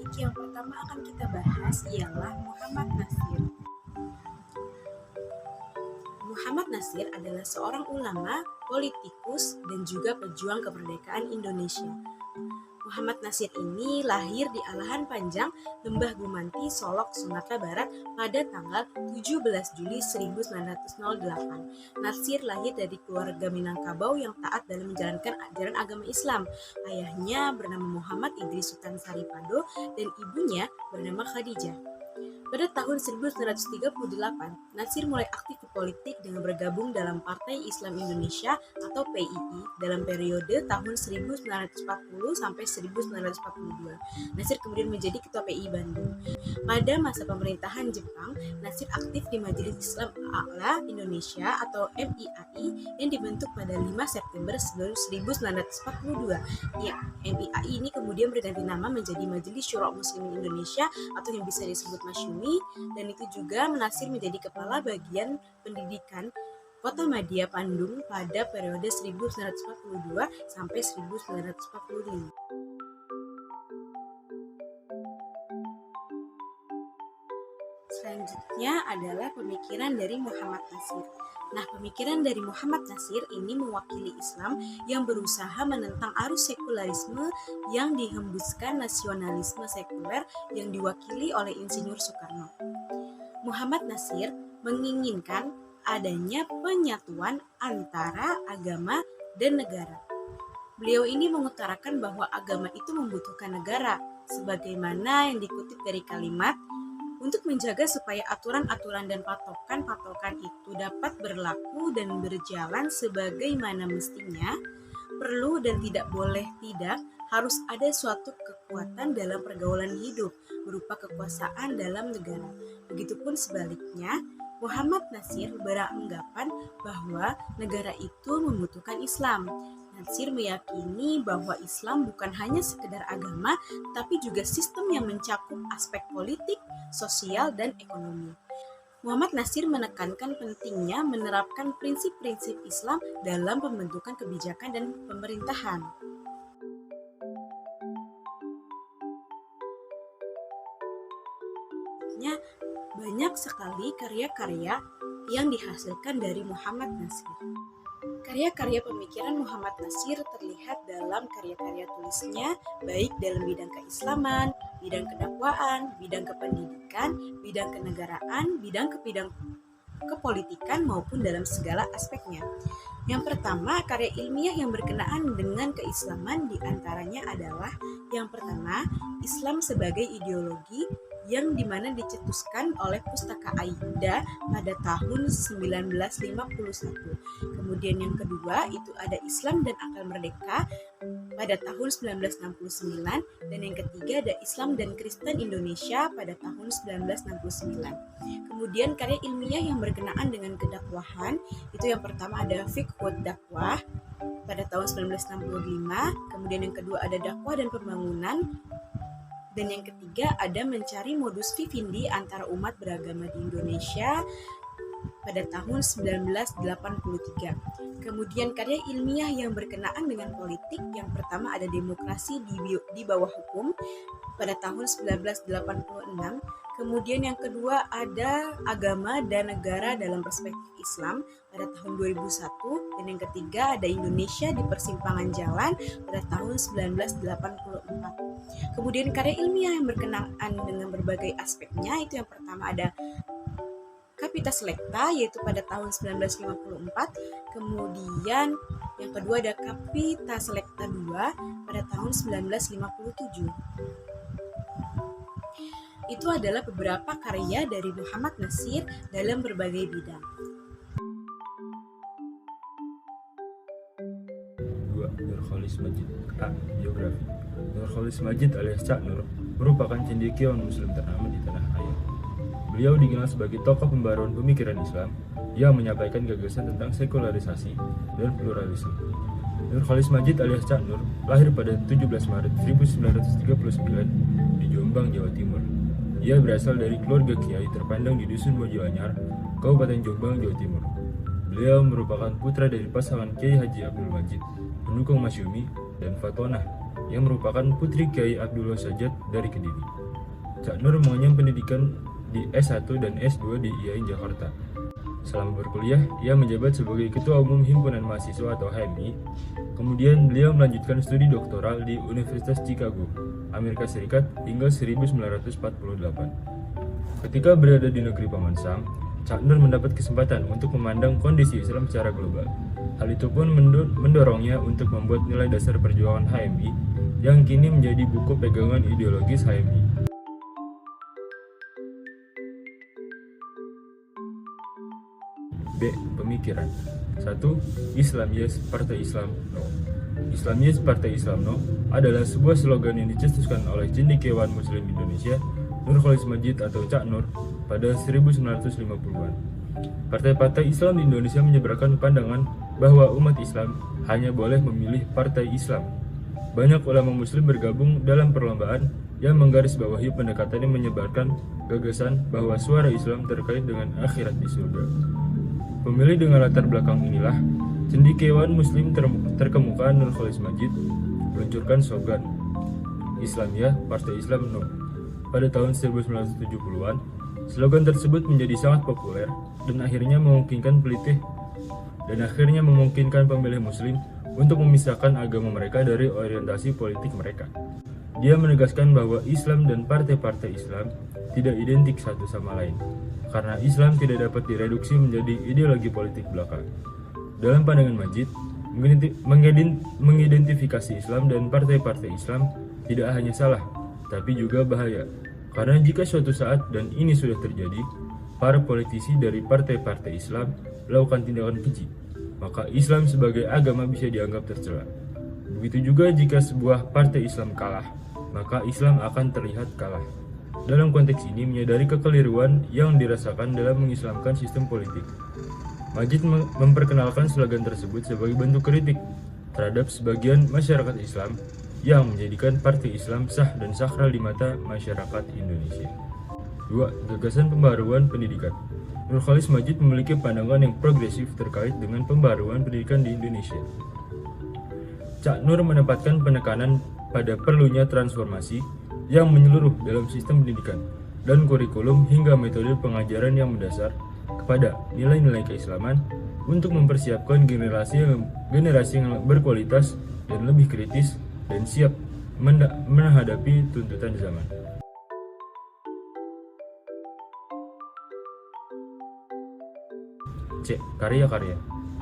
politik yang pertama akan kita bahas ialah Muhammad Nasir. Muhammad Nasir adalah seorang ulama, politikus, dan juga pejuang kemerdekaan Indonesia. Muhammad Nasir ini lahir di Alahan Panjang, Lembah Gumanti, Solok, Sumatera Barat pada tanggal 17 Juli 1908. Nasir lahir dari keluarga Minangkabau yang taat dalam menjalankan ajaran agama Islam. Ayahnya bernama Muhammad Idris Sultan Saripado dan ibunya bernama Khadijah. Pada tahun 1938, Nasir mulai aktif di politik dengan bergabung dalam Partai Islam Indonesia atau PII dalam periode tahun 1940 sampai 1942. Nasir kemudian menjadi Ketua PII Bandung. Pada masa pemerintahan Jepang, Nasir aktif di Majelis Islam A'la Indonesia atau MIAI yang dibentuk pada 5 September 1942. Ya, MIAI ini kemudian berganti nama menjadi Majelis Syura Muslimin Indonesia atau yang bisa disebut Masyumi, dan itu juga Nasir menjadi kepala bagian pendidikan Kota Madya Bandung pada periode 1942 sampai 1945. Selanjutnya adalah pemikiran dari Muhammad Nasir. Nah, pemikiran dari Muhammad Nasir ini mewakili Islam yang berusaha menentang arus sekularisme yang dihembuskan nasionalisme sekuler yang diwakili oleh Insinyur Soekarno. Muhammad Nasir menginginkan adanya penyatuan antara agama dan negara. Beliau ini mengutarakan bahwa agama itu membutuhkan negara, sebagaimana yang dikutip dari kalimat, untuk menjaga supaya aturan-aturan dan patokan-patokan itu dapat berlaku dan berjalan sebagaimana mestinya, perlu dan tidak boleh tidak harus ada suatu kekuatan dalam pergaulan hidup berupa kekuasaan dalam negara. Begitupun sebaliknya, Muhammad Nasir beranggapan bahwa negara itu membutuhkan Islam. Nasir meyakini bahwa Islam bukan hanya sekedar agama, tapi juga sistem yang mencakup aspek politik, sosial, dan ekonomi. Muhammad Nasir menekankan pentingnya menerapkan prinsip-prinsip Islam dalam pembentukan kebijakan dan pemerintahan. Banyak sekali karya-karya yang dihasilkan dari Muhammad Nasir. Karya-karya pemikiran Muhammad Nasir terlihat dalam karya-karya tulisnya, baik dalam bidang keislaman, bidang kedakwaan, bidang kependidikan, bidang kenegaraan, bidang kepolitikan maupun dalam segala aspeknya. Yang pertama, karya ilmiah yang berkenaan dengan keislaman diantaranya adalah yang pertama, Islam sebagai ideologi yang dimana dicetuskan oleh Pustaka Aida pada tahun 1951. Kemudian yang kedua itu ada Islam dan Akal Merdeka pada tahun 1969, dan yang ketiga ada Islam dan Kristen Indonesia pada tahun 1969. Kemudian karya ilmiah yang berkenaan dengan kedakwahan itu yang pertama ada Fiqhud Dakwah pada tahun 1965, kemudian yang kedua ada Dakwah dan Pembangunan, dan yang ketiga ada Mencari Modus Vivendi antara umat beragama di Indonesia pada tahun 1983. Kemudian karya ilmiah yang berkenaan dengan politik yang pertama ada Demokrasi di Bawah Hukum pada tahun 1986. Kemudian yang kedua ada Agama dan Negara dalam Perspektif Islam pada tahun 2001, dan yang ketiga ada Indonesia di Persimpangan Jalan pada tahun 1984. Kemudian karya ilmiah yang berkenaan dengan berbagai aspeknya itu yang pertama ada Capita Selecta yaitu pada tahun 1954, kemudian yang kedua ada Capita Selecta 2 pada tahun 1957. Itu adalah beberapa karya dari Muhammad Nasir dalam berbagai bidang. 2. Nurcholish Madjid. A. Biografi. Nurcholish Madjid alias Cak Nur merupakan cendekiawan muslim ternama di tanah air. Beliau dikenal sebagai tokoh pembaruan pemikiran Islam yang menyampaikan gagasan tentang sekularisasi dan pluralisme. Nurcholish Madjid alias Cak Nur lahir pada 17 Maret 1939 di Jombang, Jawa Timur. Ia berasal dari keluarga kiai terpandang di Dusun Mojoanyar, Kabupaten Jombang, Jawa Timur. Beliau merupakan putra dari pasangan Kiai Haji Abdul Majid, pendukung Masyumi, dan Fatonah, yang merupakan putri Kiai Abdullah Sajat dari Kediri. Cak Nur mengenyam pendidikan di S1 dan S2 di IAIN Jakarta. Selama berkuliah, ia menjabat sebagai Ketua Umum Himpunan Mahasiswa atau HMI. Kemudian beliau melanjutkan studi doktoral di Universitas Chicago, Amerika Serikat hingga 1948. Ketika berada di negeri Paman Sam, Cak Nur mendapat kesempatan untuk memandang kondisi Islam secara global. Hal itu pun mendorongnya untuk membuat nilai dasar perjuangan HMI yang kini menjadi buku pegangan ideologis HMI. B. Pemikiran. 1. Islam Yes, Partai Islam No. Islam Yes, Partai Islam No adalah sebuah slogan yang dicetuskan oleh cendekiawan Muslim Indonesia Nurcholish Madjid atau Cak Nur pada 1950-an. Partai-partai Islam di Indonesia menyebarkan pandangan bahwa umat Islam hanya boleh memilih partai Islam. Banyak ulama Muslim bergabung dalam perlombaan yang menggarisbawahi pendekatan yang menyebarkan gagasan bahwa suara Islam terkait dengan akhirat di surga. Pemilih dengan latar belakang inilah cendekiawan Muslim terkemuka Nurcholish Madjid meluncurkan slogan Islam Ya, Partai Islam No. Pada tahun 1970-an, slogan tersebut menjadi sangat populer dan akhirnya memungkinkan pemilih Muslim untuk memisahkan agama mereka dari orientasi politik mereka. Dia menegaskan bahwa Islam dan partai-partai Islam tidak identik satu sama lain, karena Islam tidak dapat direduksi menjadi ideologi politik belaka. Dalam pandangan Madjid, mengidentifikasi Islam dan partai-partai Islam tidak hanya salah, tapi juga bahaya. Karena jika suatu saat, dan ini sudah terjadi, para politisi dari partai-partai Islam melakukan tindakan keji, maka Islam sebagai agama bisa dianggap tercela. Begitu juga jika sebuah partai Islam kalah, maka Islam akan terlihat kalah. Dalam konteks ini menyadari kekeliruan yang dirasakan dalam mengislamkan sistem politik. Madjid memperkenalkan slogan tersebut sebagai bentuk kritik terhadap sebagian masyarakat Islam yang menjadikan partai Islam sah dan sakral di mata masyarakat Indonesia. 2. Gagasan pembaruan pendidikan. Nurcholish Madjid memiliki pandangan yang progresif terkait dengan pembaruan pendidikan di Indonesia. Cak Nur menempatkan penekanan pada perlunya transformasi yang menyeluruh dalam sistem pendidikan dan kurikulum hingga metode pengajaran yang mendasar kepada nilai-nilai keislaman untuk mempersiapkan generasi yang berkualitas dan lebih kritis dan siap menghadapi tuntutan zaman. C. Karya-karya.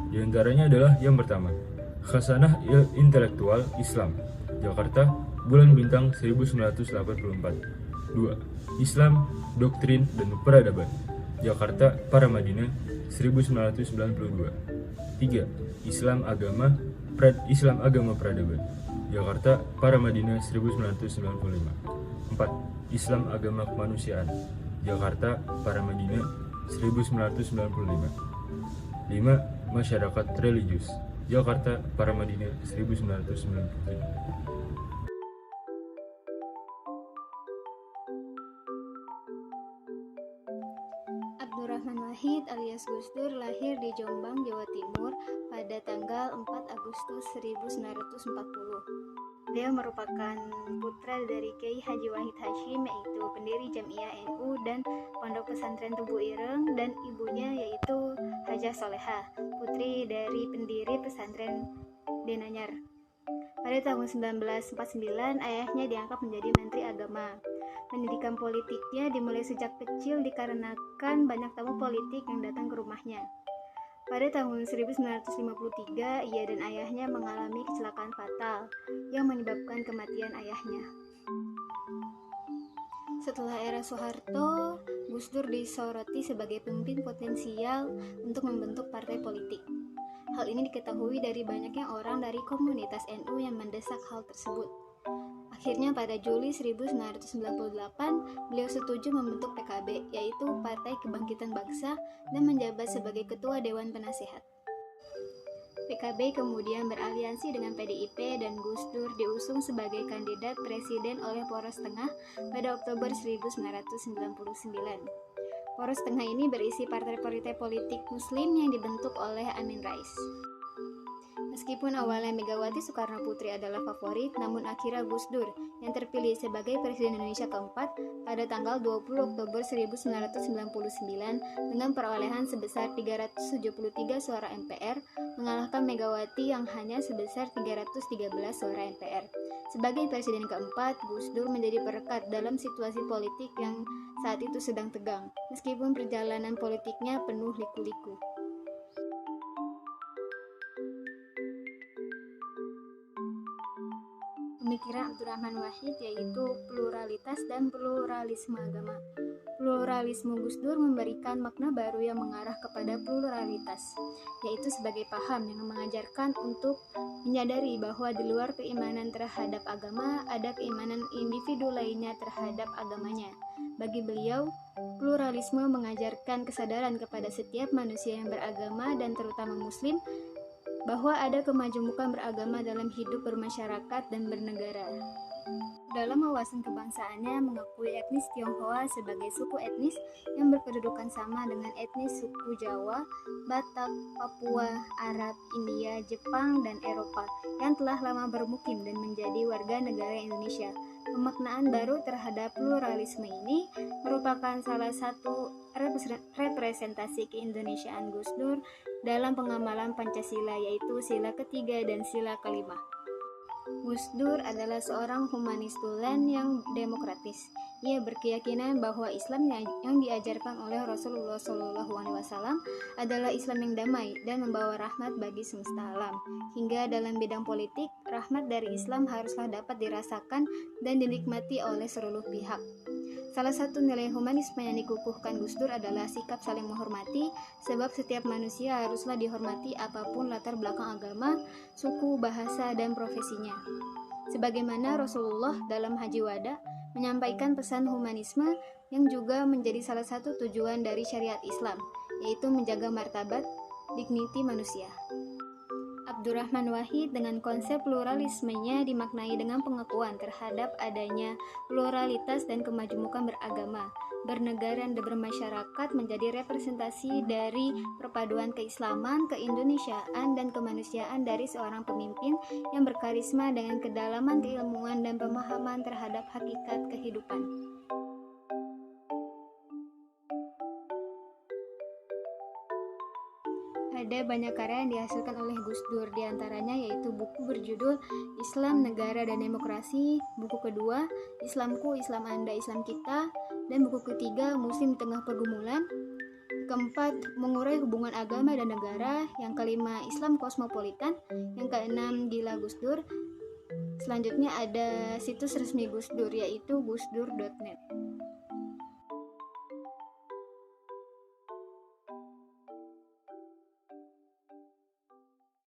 Di antaranya adalah yang pertama, Khasanah Intelektual Islam, Jakarta, Bulan Bintang 1984. 2. Islam, Doktrin dan Peradaban, Jakarta, Paramadina 1992. 3. Islam Agama Peradaban, Jakarta, Paramadina 1995. 4. Islam Agama Kemanusiaan, Jakarta, Paramadina 1995. 5. Masyarakat Religius, Jakarta, Paramadina 1997. Abdurrahman Wahid alias Gus Dur lahir di Jombang, Jawa Timur pada tanggal 4 Agustus 1940. Beliau merupakan putra dari Kiai Haji Wahid Hashim, yaitu pendiri Jamiah NU dan Pondok Pesantren Tubuh Ireng, dan ibunya yaitu Hajah Solehah, putri dari pendiri pesantren Denanyar. Pada tahun 1949, ayahnya diangkat menjadi Menteri Agama. Pendidikan politiknya dimulai sejak kecil dikarenakan banyak tamu politik yang datang ke rumahnya. Pada tahun 1953, ia dan ayahnya mengalami kecelakaan fatal yang menyebabkan kematian ayahnya. Setelah era Soeharto, Gus Dur disoroti sebagai pemimpin potensial untuk membentuk partai politik. Hal ini diketahui dari banyaknya orang dari komunitas NU yang mendesak hal tersebut. Akhirnya pada Juli 1998, beliau setuju membentuk PKB, yaitu Partai Kebangkitan Bangsa, dan menjabat sebagai Ketua Dewan Penasehat. PKB kemudian beraliansi dengan PDIP dan Gus Dur diusung sebagai kandidat presiden oleh Poros Tengah pada Oktober 1999. Poros Tengah ini berisi partai-partai politik Muslim yang dibentuk oleh Amin Rais. Meskipun awalnya Megawati Soekarno Putri adalah favorit, namun akhirnya Gus Dur yang terpilih sebagai Presiden Indonesia keempat pada tanggal 20 Oktober 1999 dengan perolehan sebesar 373 suara MPR, mengalahkan Megawati yang hanya sebesar 313 suara MPR. Sebagai Presiden keempat, Gus Dur menjadi perekat dalam situasi politik yang saat itu sedang tegang, meskipun perjalanan politiknya penuh liku-liku. Pemikiran Abdurrahman Wahid yaitu pluralitas dan pluralisme agama. Pluralisme Gus Dur memberikan makna baru yang mengarah kepada pluralitas, yaitu sebagai paham yang mengajarkan untuk menyadari bahwa di luar keimanan terhadap agama, ada keimanan individu lainnya terhadap agamanya. Bagi beliau, pluralisme mengajarkan kesadaran kepada setiap manusia yang beragama dan terutama Muslim bahwa ada kemajemukan beragama dalam hidup bermasyarakat dan bernegara. Dalam wawasan kebangsaannya mengakui etnis Tionghoa sebagai suku etnis yang berkedudukan sama dengan etnis suku Jawa, Batak, Papua, Arab, India, Jepang, dan Eropa yang telah lama bermukim dan menjadi warga negara Indonesia. Pemaknaan baru terhadap pluralisme ini merupakan salah satu representasi keindonesiaan Gus Dur dalam pengamalan Pancasila, yaitu sila ketiga dan sila kelima. Gus Dur adalah seorang humanis tulen yang demokratis. Ia berkeyakinan bahwa Islam yang diajarkan oleh Rasulullah SAW adalah Islam yang damai dan membawa rahmat bagi semesta alam. Hingga dalam bidang politik, rahmat dari Islam haruslah dapat dirasakan dan dinikmati oleh seluruh pihak. Salah satu nilai humanisme yang dikukuhkan Gus Dur adalah sikap saling menghormati, sebab setiap manusia haruslah dihormati apapun latar belakang agama, suku, bahasa, dan profesinya. Sebagaimana Rasulullah dalam Haji Wada menyampaikan pesan humanisme yang juga menjadi salah satu tujuan dari syariat Islam, yaitu menjaga martabat, dignity manusia. Abdurrahman Wahid dengan konsep pluralismenya dimaknai dengan pengakuan terhadap adanya pluralitas dan kemajemukan beragama, bernegara dan bermasyarakat menjadi representasi dari perpaduan keislaman, keindonesiaan, dan kemanusiaan dari seorang pemimpin yang berkarisma dengan kedalaman keilmuan dan pemahaman terhadap hakikat kehidupan. Ada banyak karya yang dihasilkan oleh Gus Dur, diantaranya yaitu buku berjudul Islam, Negara, dan Demokrasi, buku kedua Islamku, Islam Anda, Islam Kita, dan buku ketiga Muslim di Tengah Pergumulan, keempat Mengurai Hubungan Agama dan Negara, yang kelima Islam Kosmopolitan, yang keenam Gila Gus Dur. Selanjutnya ada situs resmi Gus Dur yaitu gusdur.net.